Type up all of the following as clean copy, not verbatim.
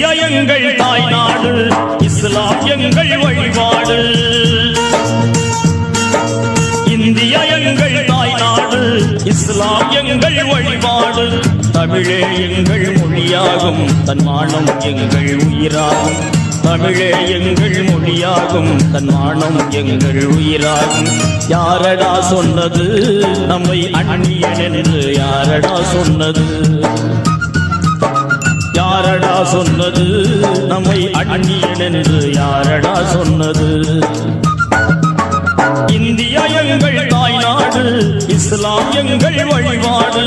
India எங்கள் தாய்நாடு, இஸ்லாம் எங்கள் வழிபாடு. இந்தியா எங்கள் தாய்நாடு, இஸ்லாம் எங்கள் வழிபாடு. தமிழே எங்கள் மொழியாகும், தன்மானம் எங்கள் உயிராகும். தமிழே எங்கள் மொழியாகும், தன்மானம் எங்கள் உயிராகும். யாரடா சொன்னது நம்மை அந்நியன் என்று? யாரடா சொன்னது? யாரடா சொன்னது நம்மை அந்நியன் என்று? யாரடா சொன்னது? இந்தியா எங்கள் தாய்நாடு, இஸ்லாம் எங்கள் வழிபாடு.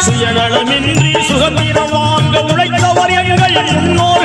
சுயநலமின்றி சுதந்திரம் வாங்க உழைத்தவர் எங்கள் முன்னோர்.